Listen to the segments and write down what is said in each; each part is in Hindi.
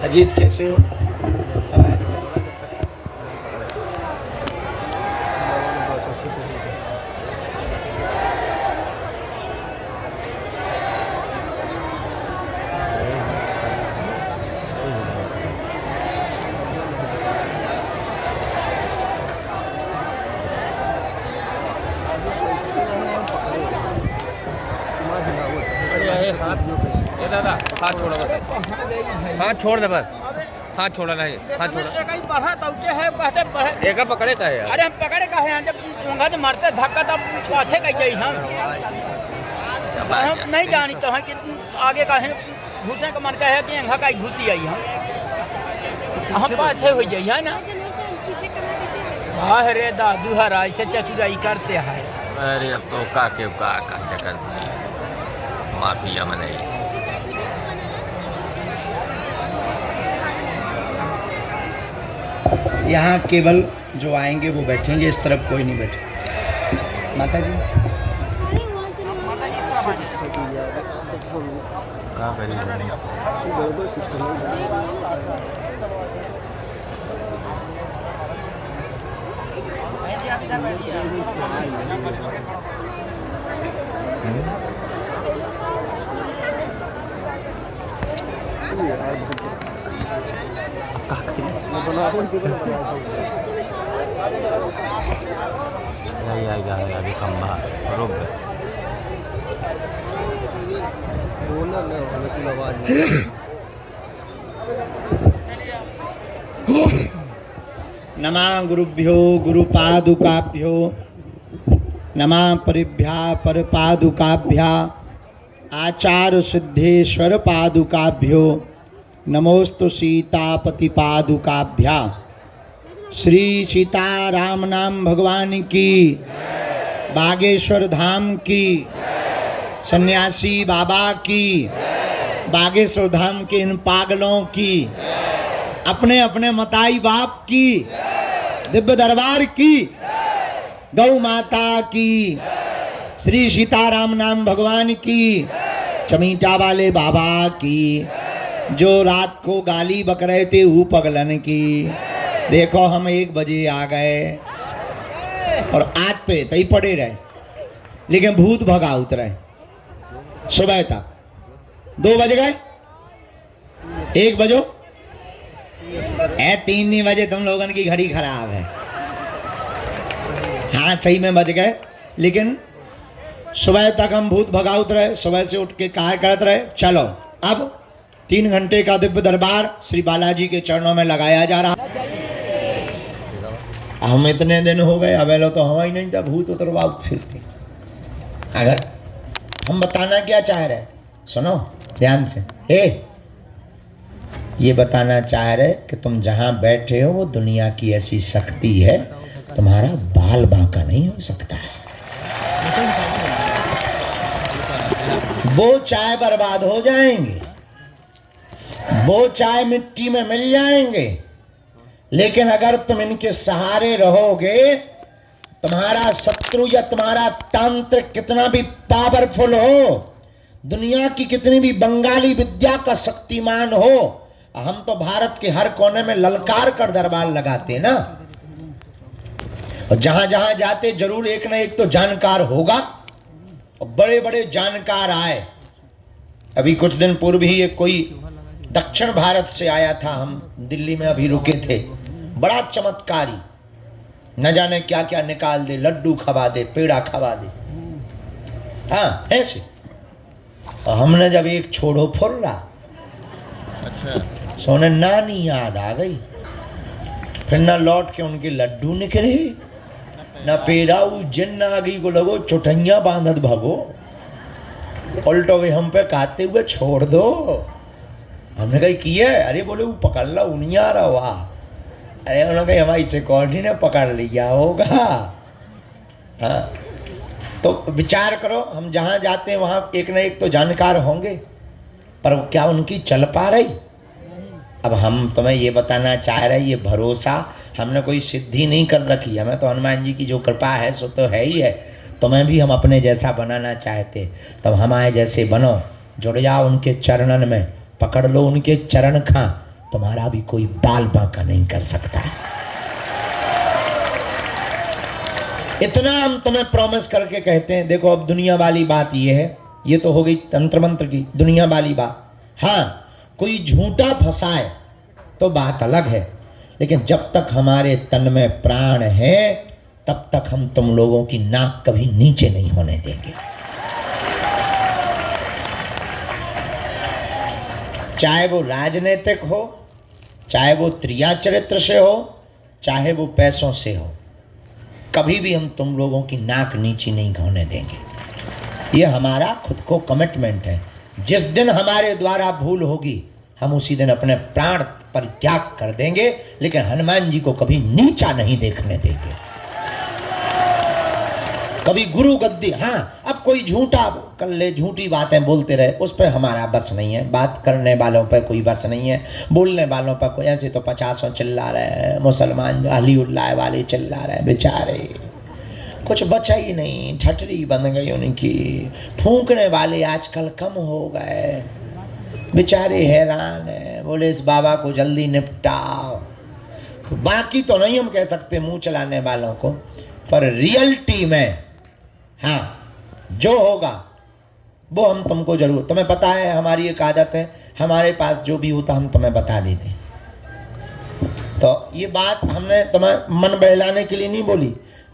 अजीत कैसे हो? दादा हाथ छोड़ो बस, हाथ छोड़ दे बस, हाथ छोड़ा नहीं, हाथ छोड़ा एक ही पढ़ा तो के है कहते पढ़े एक पकड़े का है यार। अरे हम पकड़े का है जब उंगली तो मारते धक्का तब पाछे कह जाई हम नहीं जानी तो है कि आगे का है घुसे का मन का है कि अंगा का घुसी आई हम पाछे हो जाई है ना। अरे दादू हरा ऐसे चचुराई करते हैं। अरे अब तो का के का चक्कर माफिया मने यहाँ केवल जो आएंगे वो बैठेंगे, इस तरफ कोई नहीं बैठे। माता जी का करिए अभी खंभा रुक गए। नमः गुरुभ्यो गुरुपादुकाभ्यो नमः परिभ्या परपादुकाभ्या आचार्य सिद्धेश्वर पादुकाभ्यो नमोस्तु सीतापति पादुकाभ्या। श्री सीताराम नाम भगवान की, बागेश्वर धाम की, सन्यासी बाबा की, बागेश्वर धाम के इन पागलों की, अपने अपने मताई बाप की, दिव्य दरबार की, गौ माता की, श्री सीताराम नाम भगवान की, चमीटा वाले बाबा की, जो रात को गाली बक रहे थे वो पगलन की। देखो हम 1 बजे आ गए और आज पे तई पड़े रहे, लेकिन भूत भगा उतरे सुबह तक। 2 बज गए, 1 बजो 3 नहीं बजे, तुम लोगों की घड़ी खराब है। हाँ सही में बज गए, लेकिन सुबह तक हम भूत भगा उतरे। सुबह से उठ के कार्य करते रहे। चलो अब 3 घंटे का दिव्य दरबार श्री बालाजी के चरणों में लगाया जा रहा। हम इतने दिन हो गए, अबेलो तो हवा ही नहीं था, भूत उतरवा फिरते। अगर हम बताना क्या चाह रहे, सुनो ध्यान से। ये बताना चाह रहे कि तुम जहां बैठे हो वो दुनिया की ऐसी शक्ति है, तुम्हारा बाल बांका नहीं हो सकता है। वो चाय बर्बाद हो जाएंगे, वो चाय मिट्टी में मिल जाएंगे, लेकिन अगर तुम इनके सहारे रहोगे तुम्हारा शत्रु या तुम्हारा तांत्रिक कितना भी पावरफुल हो, दुनिया की कितनी भी बंगाली विद्या का शक्तिमान हो, हम तो भारत के हर कोने में ललकार कर दरबार लगाते ना। और जहां जहां जाते जरूर एक ना एक तो जानकार होगा, और बड़े बड़े जानकार आए। अभी कुछ दिन पूर्व ही एक कोई दक्षिण भारत से आया था, हम दिल्ली में अभी रुके थे, बड़ा चमत्कारी, न जाने क्या क्या निकाल दे, लड्डू खवा दे, पेड़ा खवा दे, हाँ ऐसे। और हमने जब एक छोड़ो फुर्रा, अच्छा, सोने नानी याद आ गई, फिर ना लौट के उनके लड्डू निकले, ना पेड़ा, उज्जैन आ गई को लगो चुटैया बांधत भगो, उल्टो भी हम पे खाते हुए छोड़ दो। हमने कही किए, अरे बोले वो पकड़ ला उनिया रहा वाह, अरे उन्होंने कही हमारी सिक्योरिटी ने पकड़ लिया होगा। हाँ, तो विचार करो, हम जहाँ जाते हैं वहाँ एक ना एक तो जानकार होंगे, पर क्या उनकी चल पा रही? अब हम तुम्हें ये बताना चाह रहे, ये भरोसा हमने कोई सिद्धि नहीं कर रखी, हमें तो हनुमान जी की जो कृपा है सो तो है ही है। तुम्हें भी हम अपने जैसा बनाना चाहते, तब हमारे जैसे बनो, जुड़ जाओ उनके चरणन में, पकड़ लो उनके चरण खा, तुम्हारा भी कोई बाल बांका नहीं कर सकता। इतना हम तुम्हें प्रॉमिस करके कहते हैं। देखो अब दुनिया वाली बात ये है, ये तो हो गई तंत्र मंत्र की दुनिया वाली बात। हाँ, कोई झूठा फंसाए तो बात अलग है, लेकिन जब तक हमारे तन में प्राण है तब तक हम तुम लोगों की नाक कभी नीचे नहीं होने देंगे। चाहे वो राजनीतिक हो, चाहे वो त्रिया चरित्र से हो, चाहे वो पैसों से हो, कभी भी हम तुम लोगों की नाक नीची नहीं होने देंगे। ये हमारा खुद को कमिटमेंट है। जिस दिन हमारे द्वारा भूल होगी हम उसी दिन अपने प्राण परित्याग कर देंगे, लेकिन हनुमान जी को कभी नीचा नहीं देखने देंगे, कभी गुरु गद्दी। हाँ, अब कोई झूठा कर ले, झूठी बातें बोलते रहे, उस पर हमारा बस नहीं है। बात करने वालों पर कोई बस नहीं है, बोलने वालों पर कोई। ऐसे तो 50 चिल्ला रहे मुसलमान, अली उल्लाह वाले चिल्ला रहे, बेचारे कुछ बचा ही नहीं, ठटरी बन गई उनकी। फूंकने वाले आजकल कम हो गए, बेचारे हैरान है, बोले इस बाबा को जल्दी निपटाओ। तो बाकी तो नहीं हम कह सकते मुंह चलाने वालों को, पर रियलिटी में हाँ जो होगा वो हम तुमको जरूर, तुम्हें पता है हमारी एक आदत है, हमारे पास जो भी होता हम तुम्हें बता देते। तो ये बात हमने तुम्हें मन बहलाने के लिए नहीं बोली,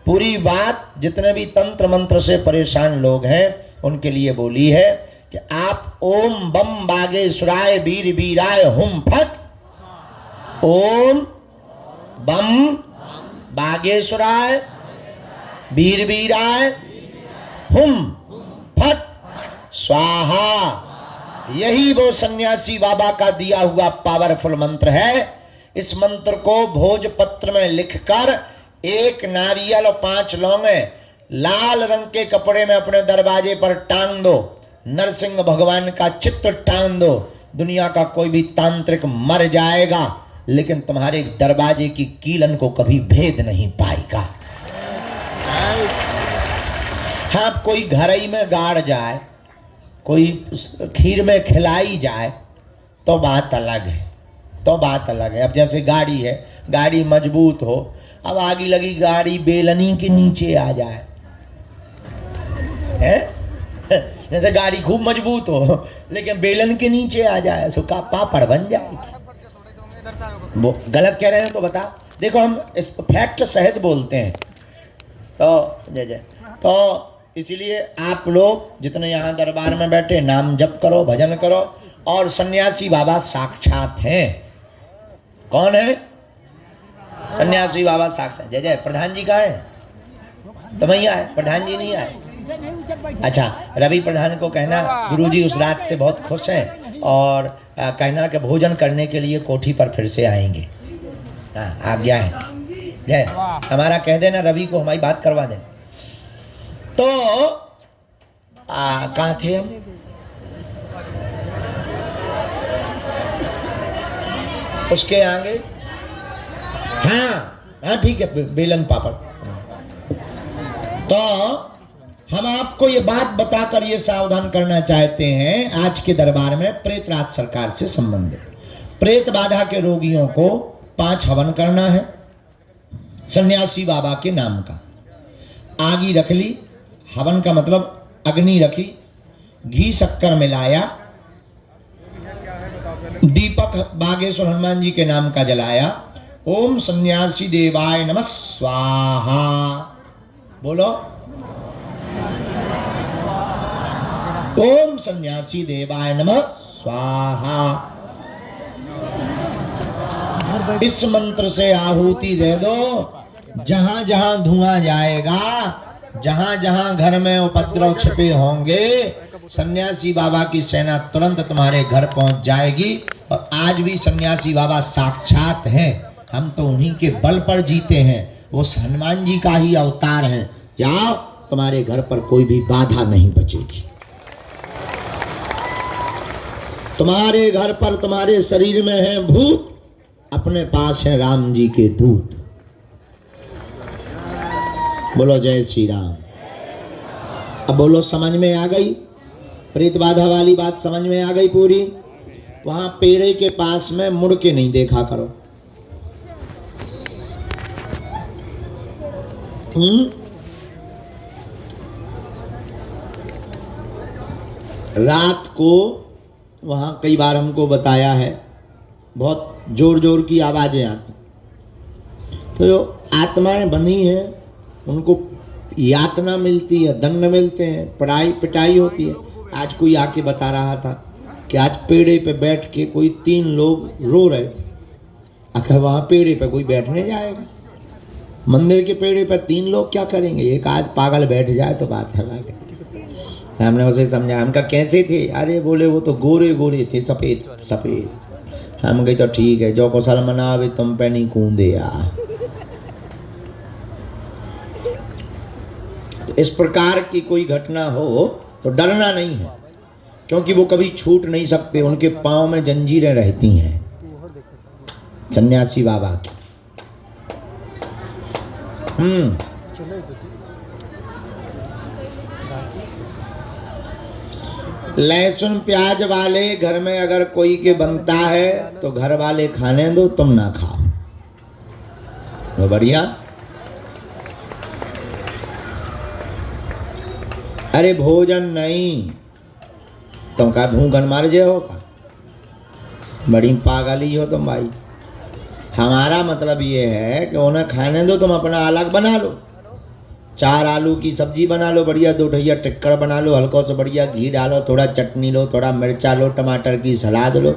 पूरी बात जितने भी तंत्र मंत्र से परेशान लोग हैं उनके लिए बोली है कि आप ओम बम बागेश्वराय वीर वीराय हुम फट, ओम बम बागेश्वराय वीर वीराय हुम फट स्वाहा। यही वो सन्यासी बाबा का दिया हुआ पावरफुल मंत्र है। इस मंत्र को भोजपत्र में लिखकर एक नारियल और 5 लौंगे लाल रंग के कपड़े में अपने दरवाजे पर टांग दो, नरसिंह भगवान का चित्र टांग दो। दुनिया का कोई भी तांत्रिक मर जाएगा लेकिन तुम्हारे दरवाजे की कीलन को कभी भेद नहीं पाएगा। हाँ, कोई घर ही में गाड़ जाए, कोई खीर में खिलाई जाए तो बात अलग है, तो बात अलग है। अब जैसे गाड़ी है, गाड़ी मजबूत हो, अब आगे लगी गाड़ी बेलनी के नीचे आ जाए, है जैसे गाड़ी खूब मजबूत हो लेकिन बेलन के नीचे आ जाए, सुखा पापड़ बन जाएगी। वो गलत कह रहे हैं तो बता। देखो हम इस फैक्ट सहित बोलते हैं, तो जय जय। तो इसलिए आप लोग जितने यहाँ दरबार में बैठे नाम जप करो, भजन करो। और सन्यासी बाबा साक्षात हैं। कौन है? सन्यासी बाबा साक्षात। जय जय। प्रधान जी कहाँ है? तो भैया है, प्रधान जी नहीं आए। अच्छा, रवि प्रधान को कहना गुरुजी उस रात से बहुत खुश हैं और कहना कि भोजन करने के लिए कोठी पर फिर से आएंगे। हाँ, आज्ञा है। जय। हमारा कह देना रवि को, हमारी बात करवा देना। तो कहाँ थे हम? उसके आगे हाँ हाँ ठीक है, बेलन पापड़। तो हम आपको ये बात बताकर ये सावधान करना चाहते हैं, आज के दरबार में प्रेतराज सरकार से संबंधित प्रेत बाधा के रोगियों को 5 हवन करना है सन्यासी बाबा के नाम का। आगी रख ली, हवन का मतलब अग्नि रखी, घी शक्कर मिलाया, दीपक बागेश्वर हनुमान जी के नाम का जलाया। ओम सन्यासी देवाय नमः स्वाहा बोलो। ओम सन्यासी देवाय नमः स्वाहा। इस मंत्र से आहुति दे दो। जहां जहां धुआं जाएगा, जहां जहां घर में उपद्रव छिपे होंगे, सन्यासी बाबा की सेना तुरंत तुम्हारे घर पहुंच जाएगी। और आज भी सन्यासी बाबा साक्षात हैं, हम तो उन्हीं के बल पर जीते हैं, वो हनुमान जी का ही अवतार हैं। जाओ, तुम्हारे घर पर कोई भी बाधा नहीं बचेगी। तुम्हारे घर पर, तुम्हारे शरीर में है भूत, अपने पास है राम जी के दूत। बोलो जय श्री राम। अब बोलो, समझ में आ गई? प्रेत बाधा वाली बात समझ में आ गई पूरी? वहां पेड़े के पास में मुड़ के नहीं देखा करो। रात को वहां कई बार हमको बताया है, बहुत जोर जोर की आवाजें आती, तो जो आत्माएं बंधी हैं उनको यातना मिलती है, दंड मिलते हैं, पिटाई होती है। आज कोई आके बता रहा था कि आज पेड़े पे बैठ के कोई 3 लोग रो रहे थे। आखिर वहाँ पेड़े पे कोई बैठने जाएगा? मंदिर के पेड़े पे 3 लोग क्या करेंगे? एक आध पागल बैठ जाए तो बात है। हमने उसे समझा, हम कहा कैसे थे? अरे बोले वो तो गोरे गोरे थे, सफ़ेद सफ़ेद। हम गए तो ठीक है, जो को सल मनावे तुम पे नहीं कूदे यार। तो इस प्रकार की कोई घटना हो तो डरना नहीं है, क्योंकि वो कभी छूट नहीं सकते, उनके पांव में जंजीरें रहती हैं सन्यासी बाबा की। लहसुन प्याज वाले घर में अगर कोई के बनता है तो घर वाले खाने दो, तुम ना खाओ। वो बढ़िया। अरे भोजन नहीं, तुम का भूखन मर जाओ का? बड़ी पागली हो तुम भाई। हमारा मतलब ये है कि उन्हें खाने दो, तुम अपना अलग बना लो। 4 आलू की सब्जी बना लो, बढ़िया 2 ढैया टिक्कड़ बना लो, हल्का से बढ़िया घी डालो, थोड़ा चटनी लो, थोड़ा मिर्चा लो, टमाटर की सलाद लो,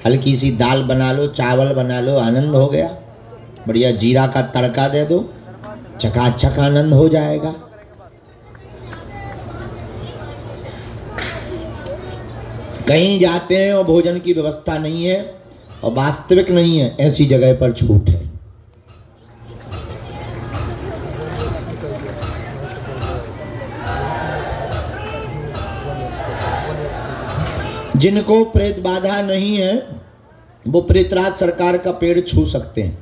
हल्की सी दाल बना लो, चावल बना लो, आनंद हो गया। बढ़िया जीरा का तड़का दे दो, चकाचक आनंद हो जाएगा। कहीं जाते हैं और भोजन की व्यवस्था नहीं है और वास्तविक नहीं है, ऐसी जगह पर छूट है। जिनको प्रेत बाधा नहीं है वो प्रेतराज सरकार का पेड़ छू सकते हैं,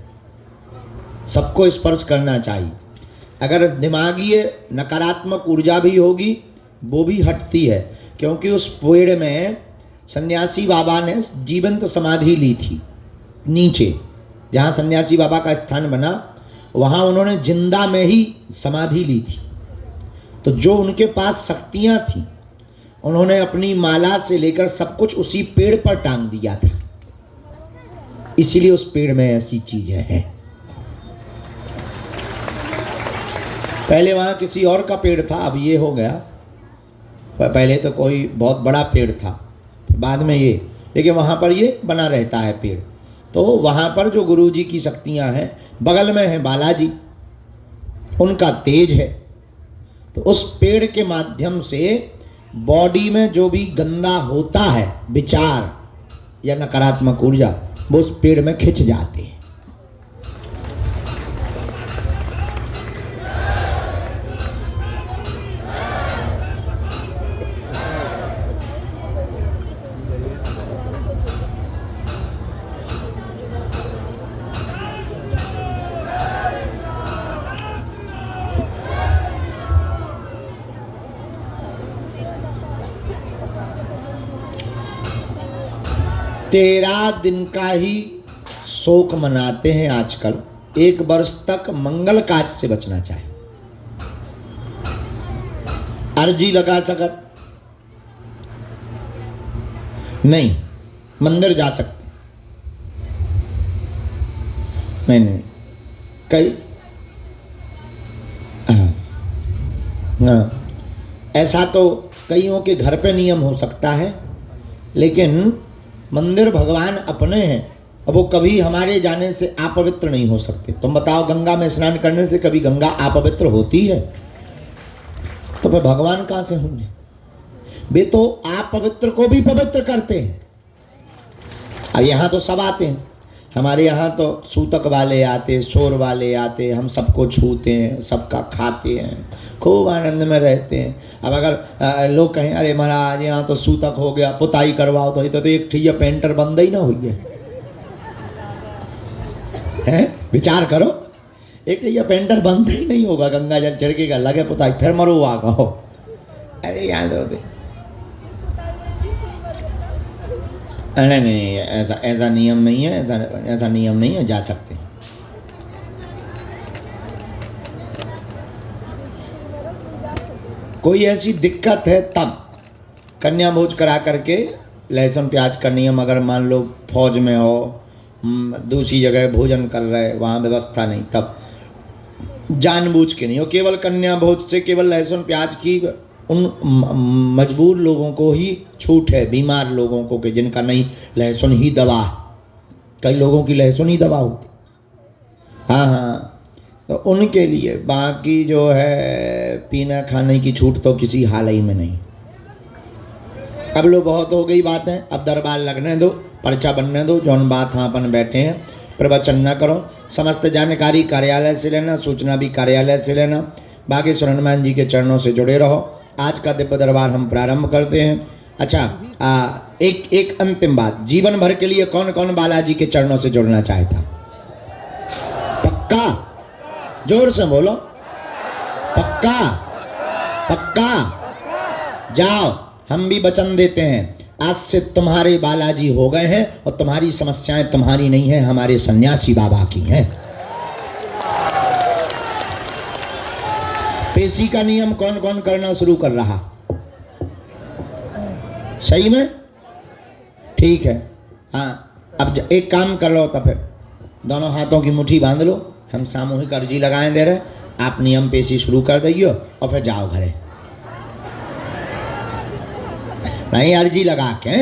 सबको स्पर्श करना चाहिए। अगर दिमागी नकारात्मक ऊर्जा भी होगी वो भी हटती है, क्योंकि उस पेड़ में सन्यासी बाबा ने जीवंत समाधि ली थी। नीचे जहाँ सन्यासी बाबा का स्थान बना वहाँ उन्होंने जिंदा में ही समाधि ली थी। तो जो उनके पास शक्तियाँ थीं उन्होंने अपनी माला से लेकर सब कुछ उसी पेड़ पर टांग दिया था, इसीलिए उस पेड़ में ऐसी चीजें हैं। पहले वहाँ किसी और का पेड़ था, अब ये हो गया। पहले तो कोई बहुत बड़ा पेड़ था, बाद में ये, लेकिन वहाँ पर ये बना रहता है पेड़। तो वहाँ पर जो गुरुजी की शक्तियाँ हैं, बगल में है बालाजी, उनका तेज है। तो उस पेड़ के माध्यम से बॉडी में जो भी गंदा होता है, विचार या नकारात्मक ऊर्जा, वो उस पेड़ में खिंच जाते हैं। 13 दिन का ही शोक मनाते हैं आजकल। 1 वर्ष तक मंगल काज से बचना चाहे, अर्जी लगा सकत नहीं, मंदिर जा सकते नहीं कई हाँ, ऐसा तो कईयों के घर पे नियम हो सकता है, लेकिन मंदिर भगवान अपने हैं, अब वो कभी हमारे जाने से अपवित्र नहीं हो सकते। तुम बताओ, गंगा में स्नान करने से कभी गंगा अपवित्र होती है? तो फिर भगवान कहाँ से होंगे? वे तो अपवित्र को भी पवित्र करते हैं। अब यहाँ तो सब आते हैं, हमारे यहाँ तो सूतक वाले आते, शोर वाले आते, हम सबको छूते हैं, सबका खाते हैं, खूब आनंद में रहते हैं। अब अगर लोग कहें अरे महाराज यहाँ तो सूतक हो गया, पुताई करवाओ, तो एक ठिया पेंटर बंद ही ना हुई है। विचार करो, एक ठिया पेंटर बंद ही नहीं होगा, गंगा जल छिड़केगा, लगे पुताई, फिर मरो आ गो। अरे यहाँ तो नहीं नहीं, ऐसा नियम नहीं है, ऐसा नियम नहीं है, जा सकते। कोई ऐसी दिक्कत है तब कन्या भोज करा करके लहसुन प्याज का नियम, अगर मान लो फौज में हो, दूसरी जगह भोजन कर रहे, वहाँ व्यवस्था नहीं, तब जानबूझ के नहीं हो, केवल कन्या भोज से केवल लहसुन प्याज की उन मजबूर लोगों को ही छूट है, बीमार लोगों को, कि जिनका नहीं लहसुन ही दवा, कई लोगों की लहसुन ही दवा होती, हाँ हाँ, तो उनके लिए। बाकी जो है पीना खाने की छूट तो किसी हाल ही में नहीं। अब लो बहुत हो गई बातें, अब दरबार लगने दो, पर्चा बनने दो, जौन बात हाँ अपन बैठे हैं प्रवचन न करो। समस्त जानकारी कार्यालय से लेना, सूचना भी कार्यालय से लेना। बागेश्वर हनुमान जी के चरणों से जुड़े रहो। आज का दिव्य दरबार हम प्रारंभ करते हैं। अच्छा, एक अंतिम बात, जीवन भर के लिए कौन कौन बालाजी के चरणों से जुड़ना चाहता? पक्का? जोर से बोलो, पक्का? पक्का? जाओ, हम भी वचन देते हैं, आज से तुम्हारे बालाजी हो गए हैं और तुम्हारी समस्याएं तुम्हारी नहीं है, हमारे सन्यासी बाबा की हैं। पेशी का नियम कौन कौन करना शुरू कर रहा? सही में? ठीक है। हाँ, अब एक काम कर लो, तो फिर दोनों हाथों की मुट्ठी बांध लो, हम सामूहिक अर्जी लगाए दे रहे, आप नियम पेशी शुरू कर दइयो और फिर जाओ घरे। नहीं, अर्जी लगा के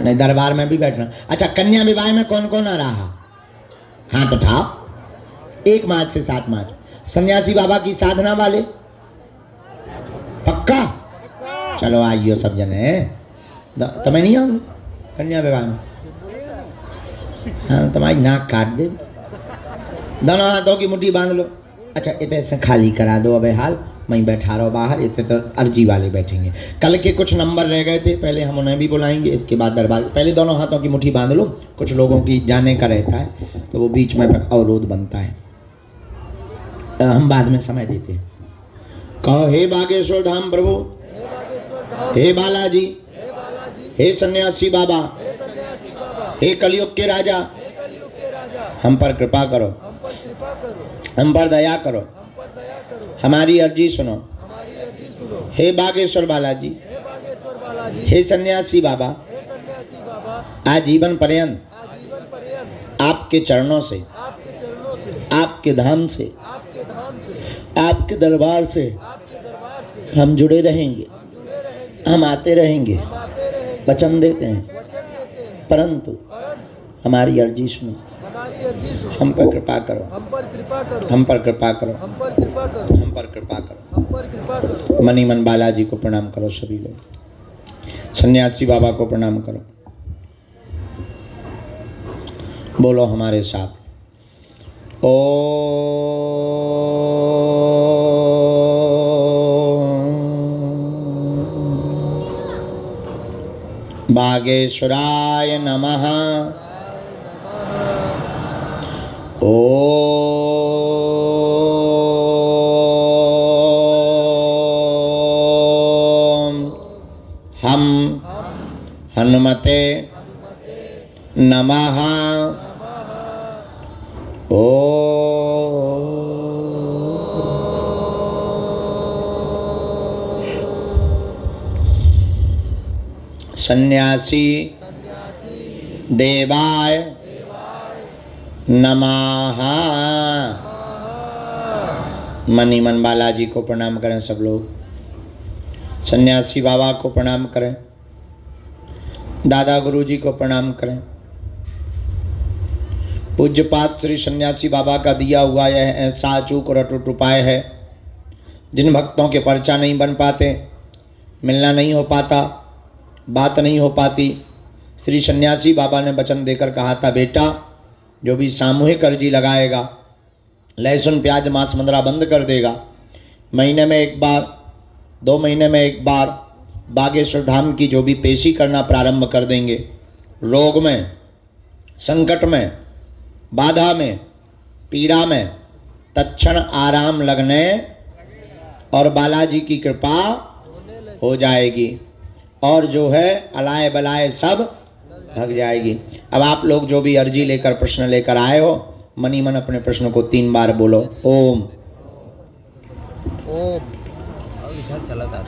नहीं, दरबार में भी बैठना। अच्छा, कन्या विवाह में कौन कौन आ रहा? हाथ उठाओ। 1 मार्च से 7 मार्च सन्यासी बाबा की साधना वाले, पक्का? चलो आइयो सब जने। तुम्हें नहीं आओगे कन्या विवाह में? हाँ, तुम्हारी नाक काट दे। दोनों हाथों की मुट्ठी बांध लो। अच्छा, इतने से खाली करा दो, अबे हाल मैं बैठा रहो बाहर, इतने तो अर्जी वाले बैठेंगे। कल के कुछ नंबर रह गए थे, पहले हम उन्हें भी बुलाएंगे, इसके बाद दरबार। पहले दोनों हाथों की मुट्ठी बांध लो, कुछ लोगों की जाने का रहता है तो वो बीच में अवरोध बनता है, हम बाद में समय देते हैं। कहो, हे बागेश्वर धाम प्रभु, हे बालाजी, हे सन्यासी बाबा, हे कलयुग के राजा, हम पर कृपा करो, हम पर दया करो, हमारी अर्जी सुनो। हे बागेश्वर बालाजी, हे सन्यासी बाबा, आजीवन पर्यंत आपके चरणों से, आपके धाम से, आपके दरबार से हम जुड़े रहेंगे, हम आते रहेंगे, वचन देते हैं, परंतु हमारी अर्जी सुनो, हम पर कृपा करो, हम पर कृपा करो, हम पर कृपा करो। मनी मन बालाजी को प्रणाम करो सभी लोग, सन्यासी बाबा को प्रणाम करो। बोलो हमारे साथ, ओ बागेश्वराय नमः। ओम हम हनुमते नमः। ओम सन्यासी देवाय नमः। मनी मन बालाजी को प्रणाम करें सब लोग। सन्यासी बाबा को प्रणाम करें, दादा गुरु जी को प्रणाम करें। पूज्यपात श्री सन्यासी बाबा का दिया हुआ यह ऐसा अचूक और अटूट उपाय है। जिन भक्तों के पर्चा नहीं बन पाते, मिलना नहीं हो पाता, बात नहीं हो पाती, श्री सन्यासी बाबा ने वचन देकर कहा था, बेटा जो भी सामूहिक अर्जी लगाएगा, लहसुन प्याज मांस मंदरा बंद कर देगा, महीने में एक बार, 2 महीने में एक बार बागेश्वर धाम की जो भी पेशी करना प्रारंभ कर देंगे, रोग में, संकट में, बाधा में, पीड़ा में तत्क्षण आराम लगने और बालाजी की कृपा हो जाएगी और जो है अलाए बलाए सब भग जाएगी। अब आप लोग जो भी अर्जी लेकर प्रश्न लेकर आए हो, मनी मन अपने प्रश्न को 3 बार बोलो। ओम ओम। अब इधर चला था।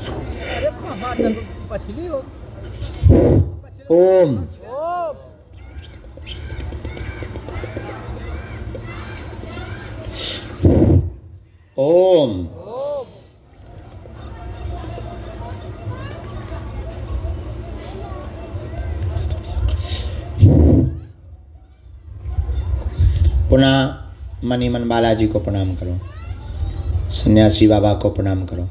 ओम ओम पुनः मनी मन बालाजी को प्रणाम करो, सन्यासी बाबा को प्रणाम करो।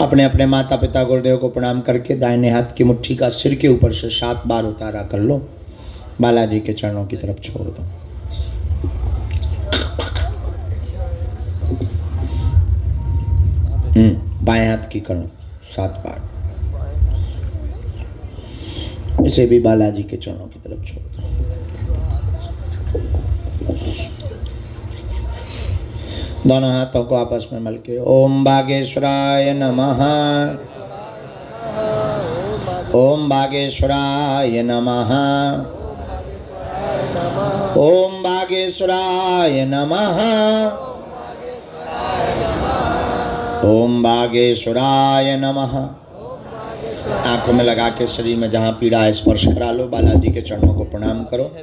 अपने अपने माता पिता गुरुदेव को प्रणाम करके दाहिने हाथ की मुट्ठी का सिर के ऊपर से 7 बार उतारा कर लो, बालाजी के चरणों की तरफ छोड़ दो। बाएं हाथ की करो 7 बार, इसे भी बालाजी के चरणों की तरफ छोड़ दो। दोनों हाथों को आपस में मल के ओम बागेश्वराय नमः, ओम बागेश्वराय नमः, ओम बागेश्वराय नमः, ओम बागेश्वराय नमः। आंखों में लगा के शरीर में जहाँ पीड़ा है स्पर्श करा लो, बालाजी के चरणों को प्रणाम करो।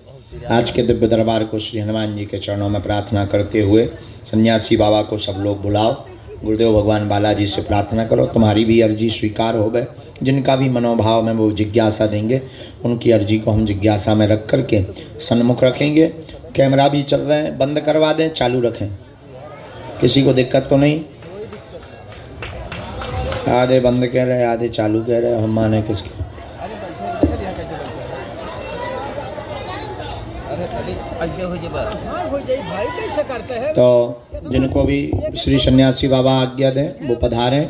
आज के दिव्य दरबार को श्री हनुमान जी के चरणों में प्रार्थना करते हुए सन्यासी बाबा को सब लोग बुलाओ। गुरुदेव भगवान बालाजी से प्रार्थना करो तुम्हारी भी अर्जी स्वीकार हो गए। जिनका भी मनोभाव में वो जिज्ञासा देंगे, उनकी अर्जी को हम जिज्ञासा में रख करके सन्मुख रखेंगे। कैमरा भी चल रहे हैं, बंद करवा दें, चालू रखें, किसी को दिक्कत तो नहीं। आधे बंद कह रहे, आधे चालू कह रहे, हम माने किसके। तो जिनको भी श्री सन्यासी बाबा आज्ञा दें वो पधारें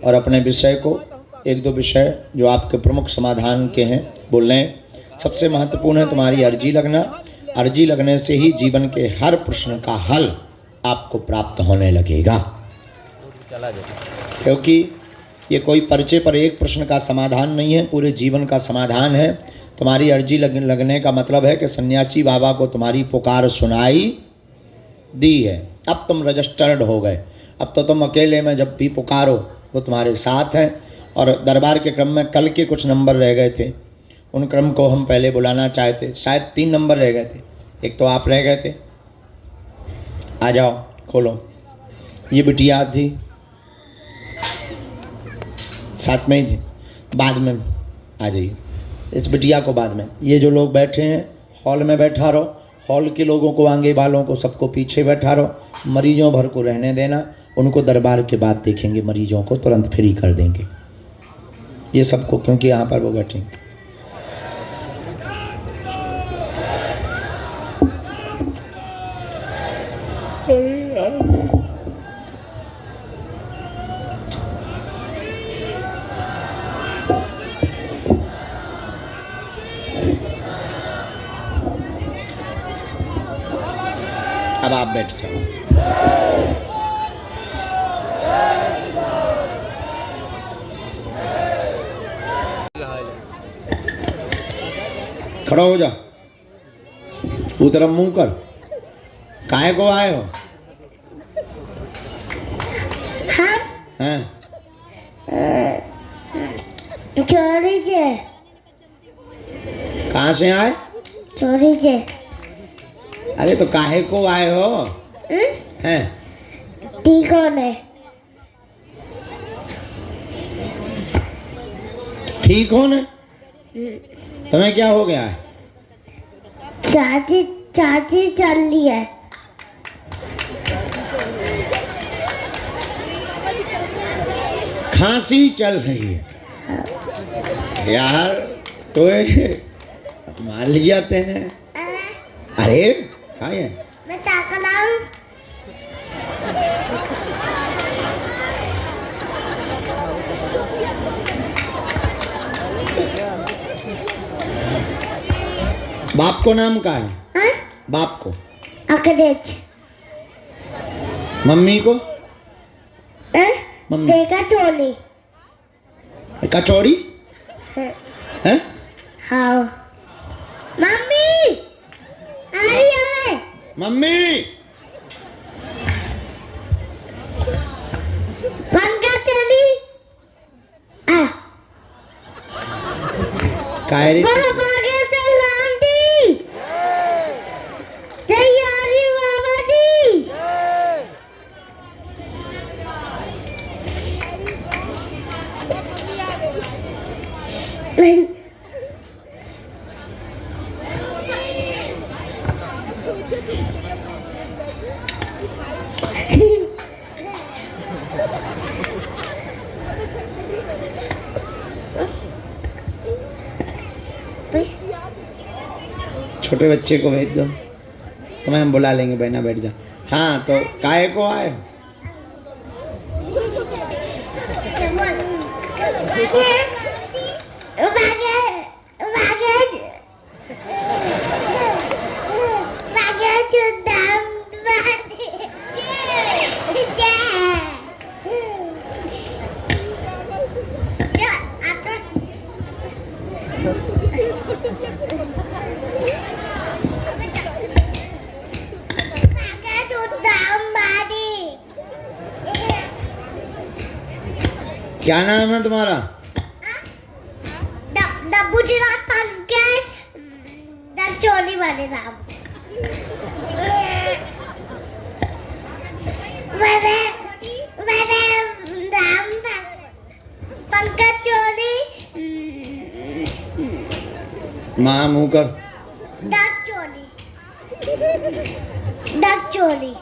और अपने विषय को 1-2 विषय जो आपके प्रमुख समाधान के हैं बोल लें। सबसे महत्वपूर्ण है तुम्हारी अर्जी लगना। अर्जी लगने से ही जीवन के हर प्रश्न का हल आपको प्राप्त होने लगेगा, क्योंकि ये कोई पर्चे पर एक प्रश्न का समाधान नहीं है, पूरे जीवन का समाधान है। तुम्हारी अर्जी लगने का मतलब है कि सन्यासी बाबा को तुम्हारी पुकार सुनाई दी है। अब तुम रजिस्टर्ड हो गए। अब तो तुम अकेले में जब भी पुकारो वो तुम्हारे साथ हैं। और दरबार के क्रम में कल के कुछ नंबर रह गए थे, उन क्रम को हम पहले बुलाना चाहते। शायद 3 नंबर रह गए थे, एक तो आप रह गए थे। आ जाओ, खोलो। ये बिटिया थी, साथ में ही थी, बाद में आ जाइए। इस बिटिया को बाद में। ये जो लोग बैठे हैं हॉल में बैठा रहो, हॉल के लोगों को, आगे वालों को सबको पीछे बैठा रहो। मरीजों भर को रहने देना, उनको दरबार के बाद देखेंगे, मरीजों को तुरंत फ्री कर देंगे ये सबको, क्योंकि यहाँ पर वो बैठे। अब आप बैठ जाओ। खड़ा हो जा, तू तरफ मुंह कर। काहे को आए हो? हैं? चोरी से। कहाँ से आए? चोरी से। अरे तो काहे को आए हो? हैं? ठीक होने। ठीक हो ना? तुम्हें क्या हो गया है? चाची चाची चल रही है। खांसी चल रही है यार, तो मान लिया तेने। अरे हाँ ये मैं ताकत लाऊं? बाप को नाम का है? हाँ? बाप को। अकरेज। मम्मी को? हाँ? मम्मी। देखा चोरी। कचौड़ी? हाँ। हैं? हाँ। मम्मी आ रही है। मम्मी पंखा चली। कायरी बोलो भागे चल आंटी। तैयारी बाबा जी। छोटे बच्चे को भेज दो, तुम्हें हम बुला लेंगे। बहना बैठ जा। हाँ तो काहे को आए? क्या नाम है तुम्हारा? डब्बू जी रात पंकज चोली वाले नाम। मैंने नाम पंकज चोली। माँ मुँह कर। डक चोली। डक चोली।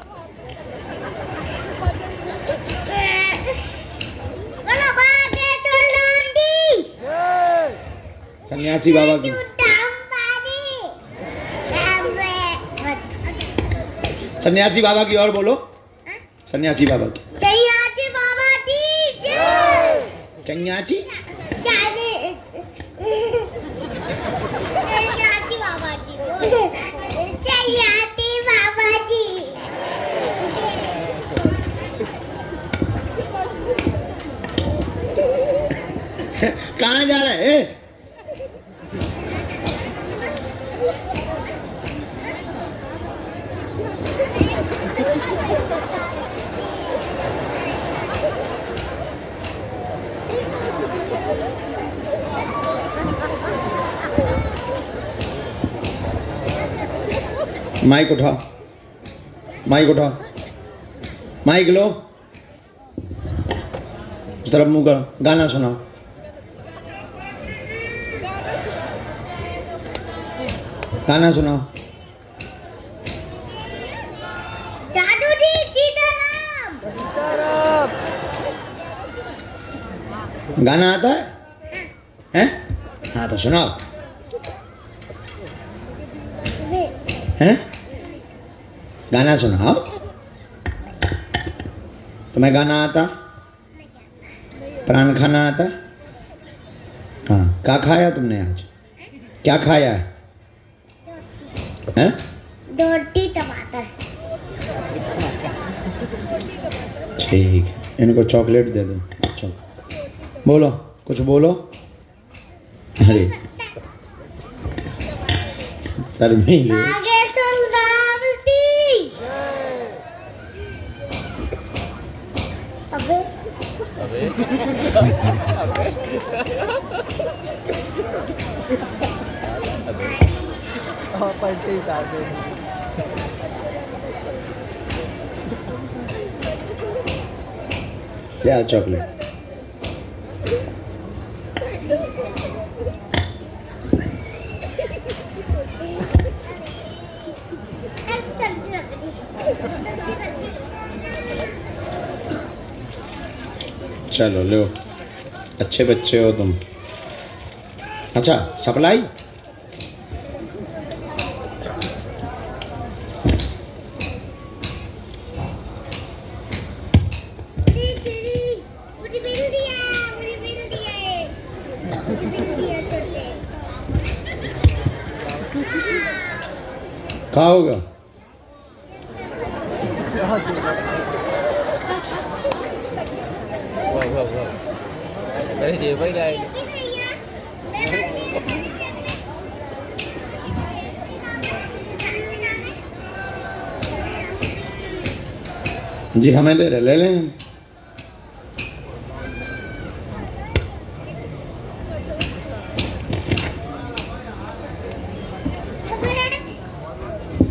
सन्यासी बाबा की। सन्यासी बाबा की और बोलो। सन्यासी बाबा की। सन्यासी बाबा की जय। सन्यासी सन्यासी बाबा जी। सन्यासी बाबा जी। कहाँ जा रहे हैं? माइक उठाओ, माइक उठाओ, माइक लो, उस तरफ मुंह करो, गाना सुनाओ। गाना सुनाओ। जादू जी सीताराम। गाना आता है? हैं? हाँ तो सुनाओ। हैं? गाना सुनाओ। तुम्हें गाना आता? प्राण खाना आता? हाँ। क्या खाया तुमने आज? क्या खाया है? हैं? रोटी टमाटर। ठीक, इनको चॉकलेट दे दो। चलो बोलो, कुछ बोलो। अरे शर्मीले। आगे चल दावती। अबे क्या चॉकलेट? चलो लो, अच्छे बच्चे हो तुम। अच्छा सप्लाई मुझे बिल दिया, मुझे बिल दिया, मुझे बिल दिया छोटे। कहाँ होगा? अरे दे भाई गाय जी हमें दे रहे, ले लें।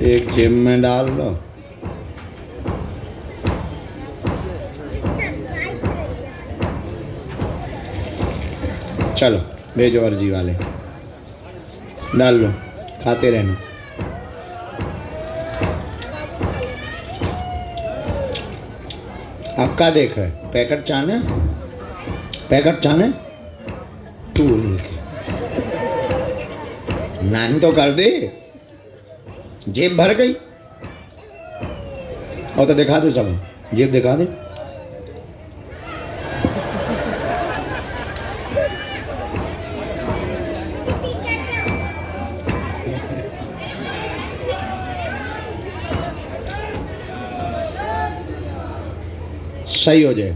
एक जेब में डाल लो। चलो भेजो अर्जी वाले, डाल लो, खाते रहना। आपका देख है पैकेट चाने, पैकेट चाने तू लेके नहीं तो कर दे, जेब भर गई। और तो दिखा दे, सब जेब दिखा दे। सही हो जाए।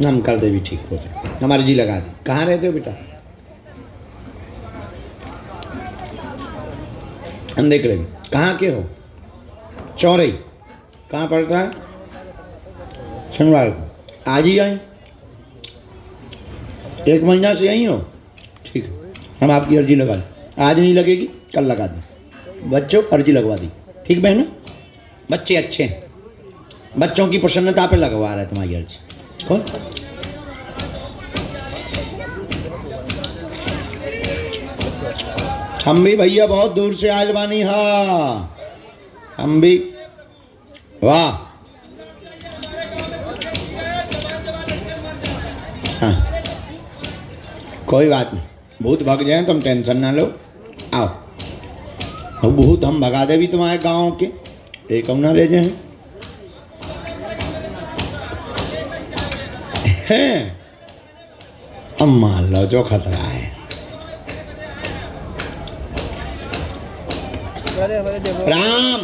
हम कर दे भी ठीक हो जाए, हमारी जी लगा दी। कहाँ रहते हो बेटा? हम देख रहे हैं। कहाँ के हो? चौरई। कहाँ पड़ता है? शनिवार को। आज ही आए? 1 महीना से यहीं हो? ठीक है, हम आपकी अर्जी लगा दें। आज नहीं लगेगी, कल लगा दें। बच्चों अर्जी लगवा दी, ठीक बहनों? बच्चे अच्छे हैं, बच्चों की प्रसन्नता पे लगवा रहा है तुम्हारी अर्जी। कौन? हम भी भैया बहुत दूर से आयल बानी। हाँ हम भी। वाह। हाँ कोई बात नहीं, भूत भाग जाए तुम टेंशन ना लो। आओ, अब भूत हम भगा दे भी तुम्हारे गांव के, एक हम ना ले जाए। अब मान लो जो खतरा है। राम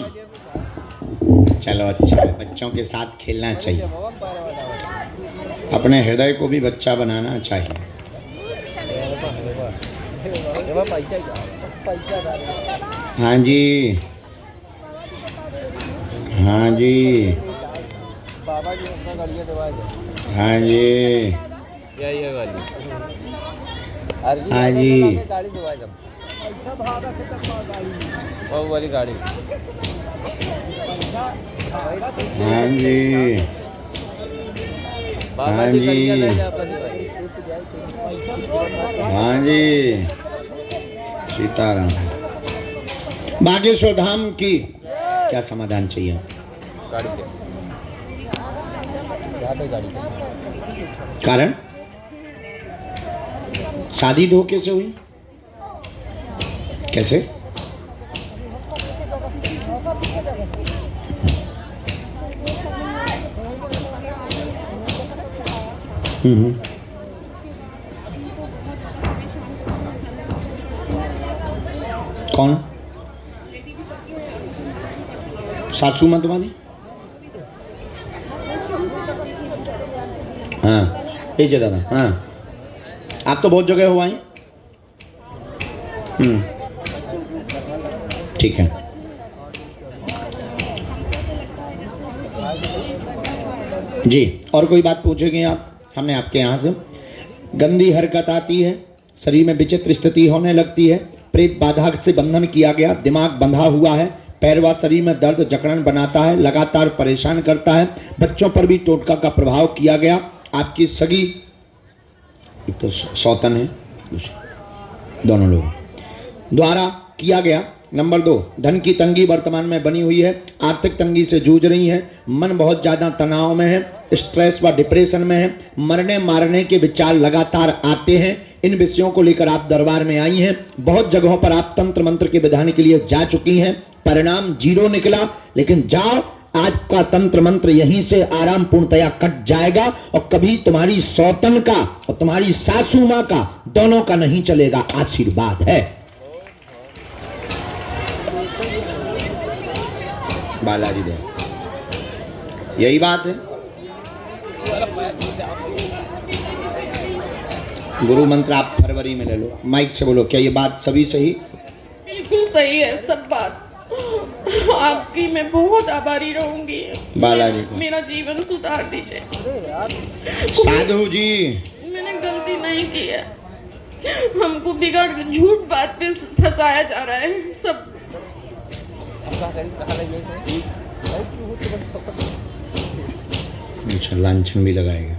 चलो, अच्छा है, बच्चों के साथ खेलना चाहिए, अपने हृदय को भी बच्चा बनाना चाहिए। हाँ जी, हाँ जी, हाँ जी, हाँ जी, वो वाली गाड़ी। हाँ जी, हाँ जी, हाँ जी, सीताराम। बागेश्वर धाम की क्या समाधान चाहिए? गाड़ी कारण शादी धोखे से हुई? कैसे? कौन? सासू माँ तुम्हारी? हाँ लीजिए दादा। हाँ आप तो बहुत जगह हो आई। ठीक है। जी, और कोई बात पूछेंगे आप? हमने आपके यहाँ से गंदी हरकत आती है, शरीर में विचित्र स्थिति होने लगती है, प्रेत बाधा से बंधन किया गया, दिमाग बंधा हुआ है, पैर व शरीर में दर्द जकड़न बनाता है, लगातार परेशान करता है, बच्चों पर भी टोटका का प्रभाव किया गया, आपकी सगी एक तो सौतन है, दोनों लोग द्वारा किया गया। नंबर 2, धन की तंगी वर्तमान में बनी हुई है, आर्थिक तंगी से जूझ रही है, मन बहुत ज़्यादा तनाव में है, स्ट्रेस व डिप्रेशन में है, मरने मारने के विचार लगातार आते हैं। इन विषयों को लेकर आप दरबार में आई हैं। बहुत जगहों पर आप तंत्र मंत्र के विधान के लिए जा चुकी हैं, परिणाम 0 निकला। लेकिन जाओ, आज का तंत्र मंत्र यहीं से आराम पूर्णतया कट जाएगा और कभी तुम्हारी सौतन का और तुम्हारी सासू माँ का दोनों का नहीं चलेगा। आशीर्वाद है। बालाजी दे, यही बात है। गुरु मंत्र आप फरवरी में ले लो। माइक से बोलो, क्या ये बात सभी सही? बिल्कुल सही है सब बात। आपकी मैं बहुत आभारी रहूंगी। बालाजी को मेरा जीवन सुधार दीजिए। साधु जी, मैंने गलती नहीं की है, हमको बिगाड़ झूठ बात पे फंसाया जा रहा है सब। अच्छा, लांछन भी लगाएगा।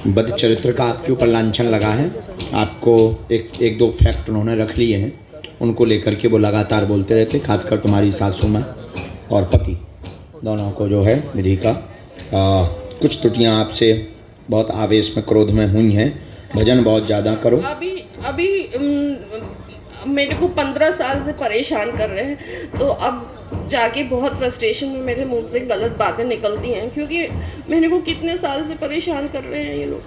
बद चरित्र का आपके ऊपर लांछन लगा है। आपको एक दो फैक्ट उन्होंने रख लिए हैं, उनको लेकर के वो लगातार बोलते रहते, खासकर तुम्हारी सासू माँ और पति दोनों को जो है विधि का कुछ त्रुटियाँ आपसे बहुत आवेश में क्रोध में हुई हैं। भजन बहुत ज़्यादा करो। अभी मेरे को 15 साल से परेशान कर रहे हैं, तो अब जाके बहुत फ्रस्ट्रेशन में मेरे मुंह से गलत बातें निकलती हैं, क्योंकि मेरे को कितने साल से परेशान कर रहे हैं ये लोग।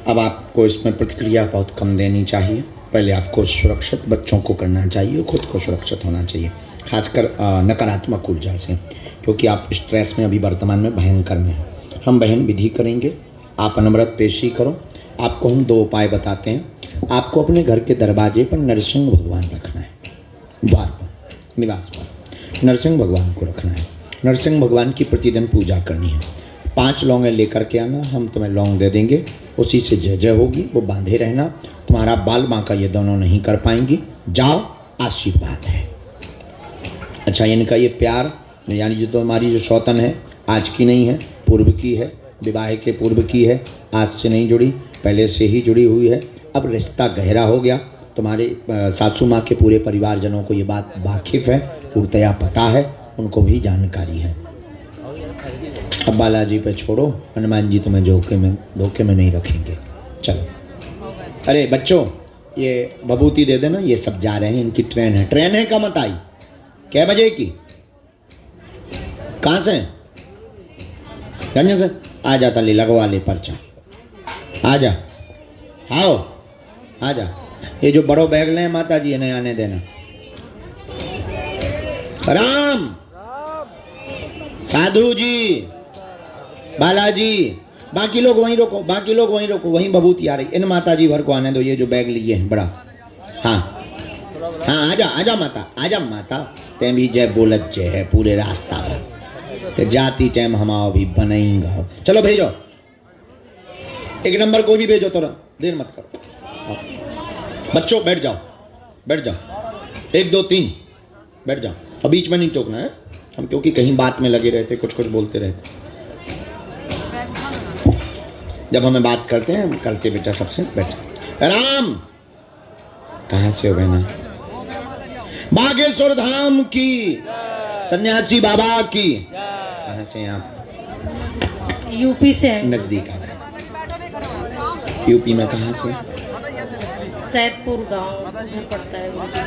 अब आपको इसमें प्रतिक्रिया बहुत कम देनी चाहिए। पहले आपको सुरक्षित बच्चों को करना चाहिए, खुद को सुरक्षित होना चाहिए, खासकर नकारात्मक ऊर्जा से, क्योंकि आप स्ट्रेस में अभी वर्तमान में भयंकर में हैं। हम बहन विधि करेंगे, आप अनवरत पेशी करो। आपको हम 2 उपाय बताते हैं। आपको अपने घर के दरवाजे पर नरसिंह भगवान रखना है, द्वार पर, निवास पर नरसिंह भगवान को रखना है। नरसिंह भगवान की प्रतिदिन पूजा करनी है। 5 लौंगे लेकर के आना, हम तुम्हें लौंग दे देंगे, उसी से जय जय होगी, वो बांधे रहना। तुम्हारा बाल बांका ये दोनों नहीं कर पाएंगी। जाओ, आशीर्वाद है। अच्छा, इनका ये प्यार यानी जो तुम्हारी जो सौतन है आज की नहीं है, पूर्व की है, विवाह के पूर्व की है, आज से नहीं जुड़ी, पहले से ही जुड़ी हुई है। अब रिश्ता गहरा हो गया। तुम्हारे सासू माँ के पूरे परिवारजनों को ये बात वाकिफ़ है, पूर्णतया पता है, उनको भी जानकारी है। अब बालाजी पे छोड़ो, हनुमान जी तुम्हें धोखे में नहीं रखेंगे। चलो, अरे बच्चों, ये बबूती दे देना, ये सब जा रहे हैं, इनकी ट्रेन है कब मत आई? क्या बजे की? कहाँ से? गंज से? आ जाता ले, लगवा ले पर्चा, आ जा। आओ, आ जा। ये जो बड़ो बैग लें माता जी, इन्हें आने देना। राम, साधु जी, बालाजी, बाकी लोग वहीं रोको, वहीं बबूती आ रही। इन माता जी भर को आने दो, ये जो बैग लिए हैं बड़ा। हाँ, आजा माता, ते भी जय बोलत जय है पूरे रास्ता भर। जाती टाइम हमारा भी बनाएंगा। चलो भेजो, 1 नंबर को भी भेजो, तुरंत, देर मत करो। बच्चों बैठ जाओ, 1 2 3 बैठ जाओ। अब बीच में नहीं टोकना है हम, क्योंकि कहीं बात में लगे रहते, कुछ बोलते रहते। जब हमें बात करते हैं, हम करते बेटा सबसे। बैठ। राम, कहाँ से हो बहना? बागेश्वर धाम की, सन्यासी बाबा की। कहाँ से हैं आप? यूपी से हैं। नजदीक है। यूपी में कहाँ से? सैदपुर गांव पड़ता है मुझे।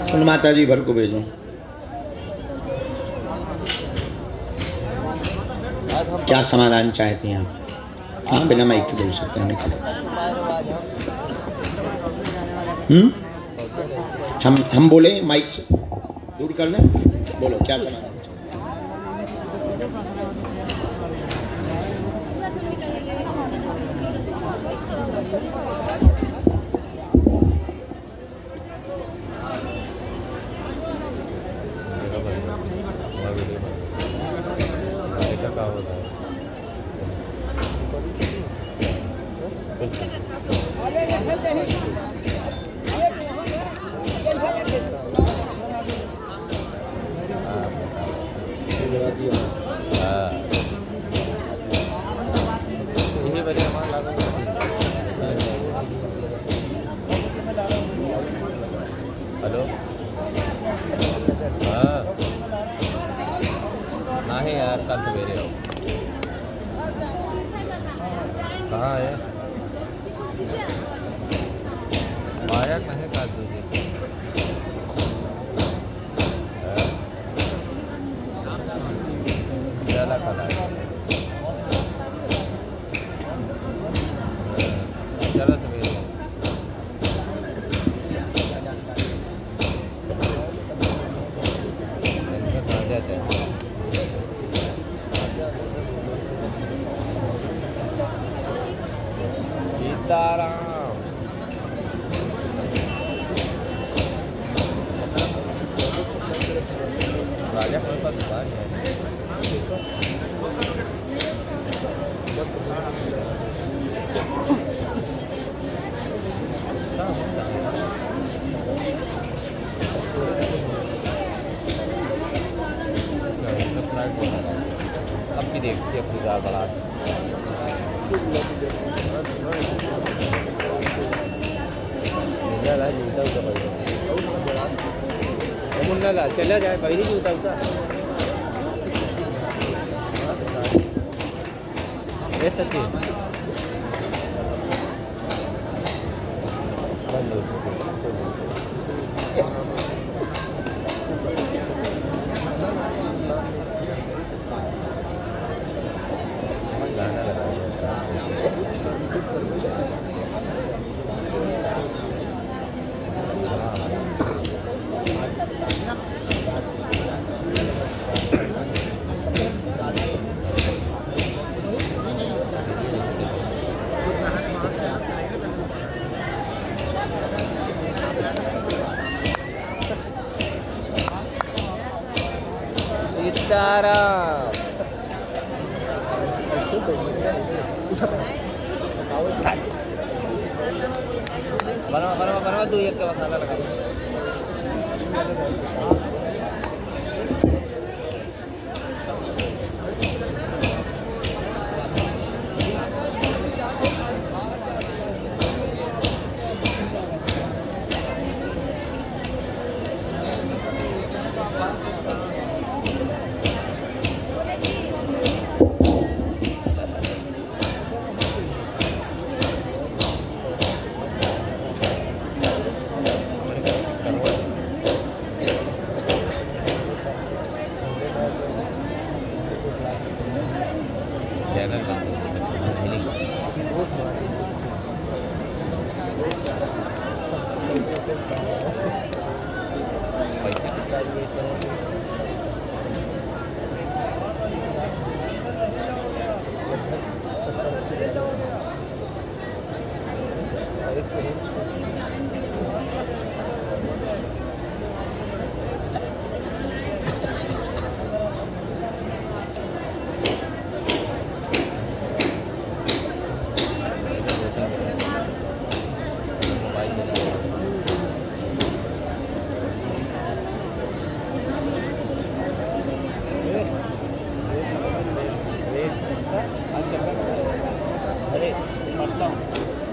उन माता जी भर को भेजो। क्या समाधान चाहती हैं आप? हाँ, बिना माइक के बोल सकते हैं। हम बोले माइक से दूर कर दें, बोलो क्या समाधान? हेलो, हाँ नहीं यार, कल सवेरे आओ। कहाँ है? आया नहीं काट दीजिए। चला कल आया। चला सवेरे आओ। सीताराम, राजा के पास दुकान है। अब की देखती है अपनी ज़्यादा बड़ा मुन्ना चला जाए पहले जूता उता ये सच्ची गाना लगा सीताराम। बना 2 एक का मसाला लगा।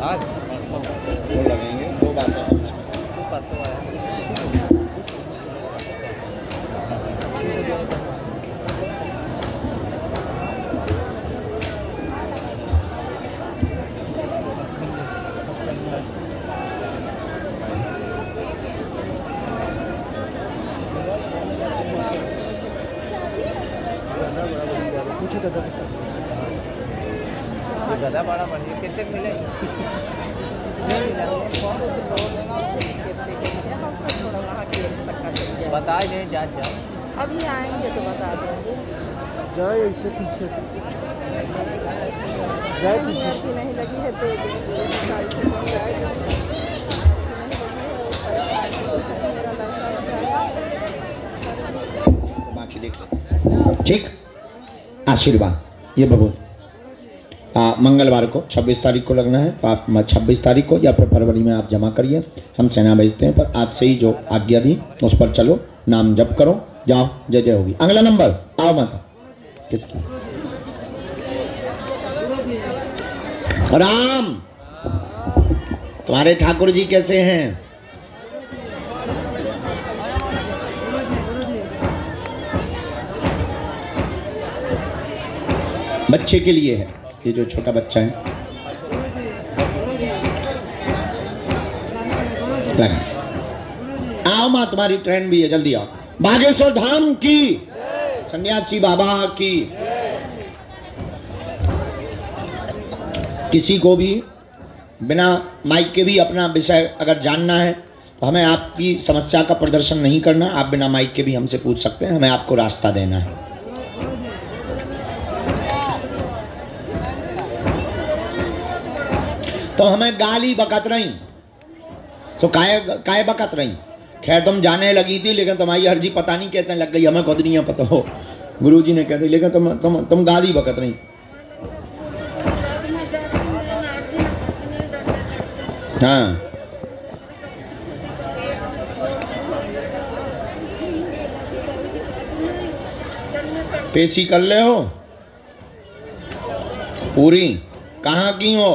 आज वो लगेंगे 2 बातें हैं इसमें। परसों आया पूछो ज़्यादा बड़ा बढ़िया कितने मिले बता दे जा अभी आएंगे तो बता देंगे। जाए ऐसे पीछे से जाए पीछे की नहीं लगी है दे दीजिए। बाकी देख लेते हैं। ठीक, आशीर्वाद ये बबूल मंगलवार को 26 तारीख को लगना है, तो आप 26 तारीख को या फिर फरवरी में आप जमा करिए, हम सेना भेजते हैं। पर आज से ही जो आज्ञा दी उस पर चलो, नाम जप करो, जाओ, जय जय होगी। अगला नंबर आओ माता किसकी? राम, तुम्हारे ठाकुर जी कैसे हैं? बच्चे के लिए है, ये जो छोटा बच्चा है लगा। आओ माँ, तुम्हारी ट्रेन भी है, जल्दी आओ। बागेश्वर धाम की, सन्यासी बाबा की। किसी को भी बिना माइक के भी अपना विषय अगर जानना है तो हमें आपकी समस्या का प्रदर्शन नहीं करना, आप बिना माइक के भी हमसे पूछ सकते हैं, हमें आपको रास्ता देना है। तो हमें गाली बकत रही, तो काय बकत रही। खैर तुम जाने लगी थी, लेकिन तुम्हारी अर्जी पता नहीं कैसे लग गई, हमें खुद नहीं है पता हो, गुरुजी ने कहते, लेकिन तुम गाली बकत रही। हाँ, पेशी कर ले हो पूरी, कहाँ की हो?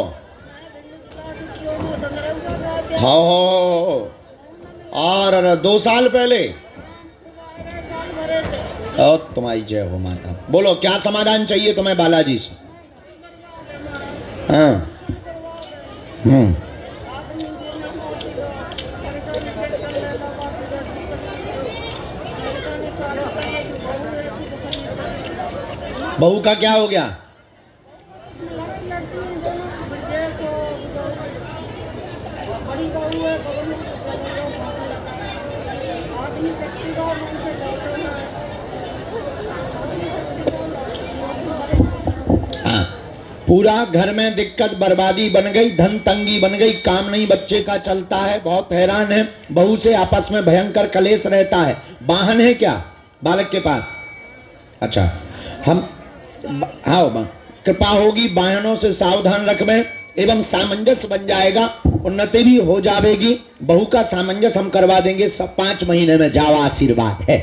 हो और 2 साल पहले। और तुम्हारी जय हो माता। बोलो क्या समाधान चाहिए तुम्हें बालाजी से? हाँ, बहू का क्या हो गया? हाँ, पूरा घर में दिक्कत बर्बादी बन गई, धन तंगी बन गई, काम नहीं बच्चे का चलता है, बहुत हैरान है। बहू से आपस में भयंकर कलेश रहता है। वाहन है क्या बालक के पास? अच्छा, हम हाँ, कृपा होगी, वाहनों से सावधान रखबे एवं सामंजस्य बन जाएगा, उन्नति भी हो जाएगी। बहू का सामंजस्य हम करवा देंगे, सब 5 महीने में। जाओ, आशीर्वाद है।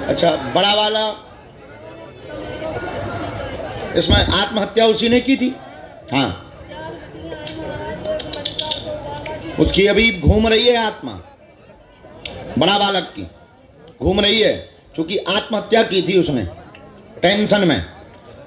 अच्छा, बड़ा वाला, इसमें आत्महत्या उसी ने की थी। हाँ, उसकी अभी घूम रही है आत्मा, बड़ा बालक की घूम रही है, क्योंकि आत्महत्या की थी उसने टेंशन में।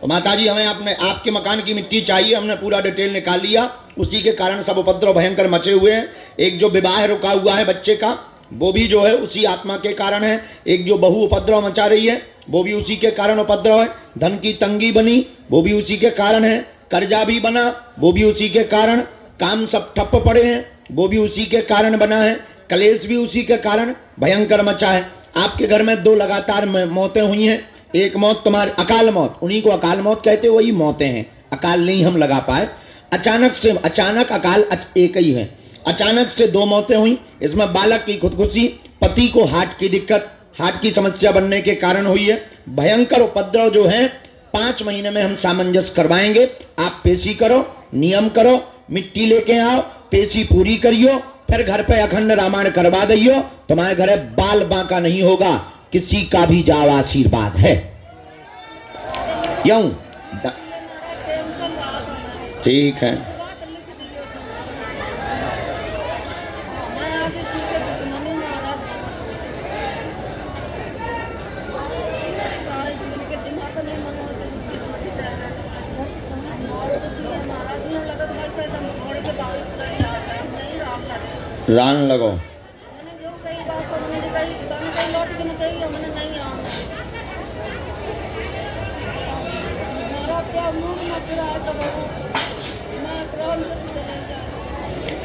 तो माताजी हमें अपने आपके मकान की मिट्टी चाहिए, हमने पूरा डिटेल निकाल लिया। उसी के कारण सब उपद्रव भयंकर मचे हुए हैं। एक जो विवाह रुका हुआ है बच्चे का, वो भी जो है उसी आत्मा के कारण है। एक जो बहू उपद्रव मचा रही है, वो भी उसी के कारण उपद्रव है। धन की तंगी बनी, वो भी उसी के कारण है। कर्जा भी बना, वो भी उसी के कारण। काम सब ठप्प पड़े हैं, वो भी उसी के कारण बना है। कलेश भी उसी के कारण भयंकर मचा है। आपके घर में 2 लगातार मौतें हुई हैं। एक मौत तुम्हारी अकाल मौत, उन्हीं को अकाल मौत कहते, वही मौतें हैं, अकाल नहीं हम लगा पाए। अचानक अकाल एक ही है। अचानक से 2 मौतें हुई। इसमें बालक की खुदकुशी, पति को हार्ट की दिक्कत, हार्ट की समस्या बनने के कारण हुई है। भयंकर उपद्रव जो है 5 महीने में हम सामंजस्य करवाएंगे। आप पेशी करो, नियम करो, मिट्टी लेके आओ, पेशी पूरी करियो, फिर घर पे अखंड रामायण करवा दियो। तुम्हारे घर बाल बांका नहीं होगा, किसी का भी जाओ, आशीर्वाद है। यूं ठीक है। रान लगो।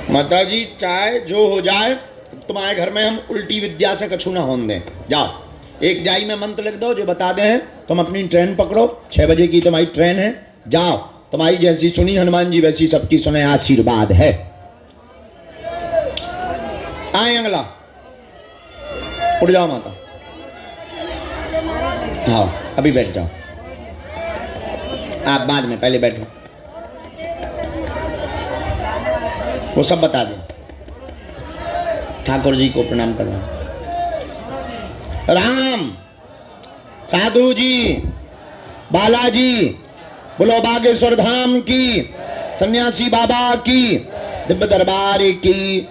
माता जी चाहे जो हो जाए, तुम्हारे घर में हम उल्टी विद्या से कछु ना होने दें। जाओ, एक जाई में मंत्र लिख दो जो बता दे हैं। तुम अपनी ट्रेन पकड़ो, 6 बजे की तुम्हारी ट्रेन है। जाओ, तुम्हारी जैसी सुनी हनुमान जी वैसी सबकी सुने, आशीर्वाद है। आए अंगला, उठ जाओ माता। हाँ, अभी बैठ जाओ। आप बाद में, पहले बैठो। वो सब बता दो। ठाकुर जी को प्रणाम करना। राम, साधु जी, बालाजी, बोलो बागेश्वर धाम की, सन्यासी बाबा की, दिव्य दरबार की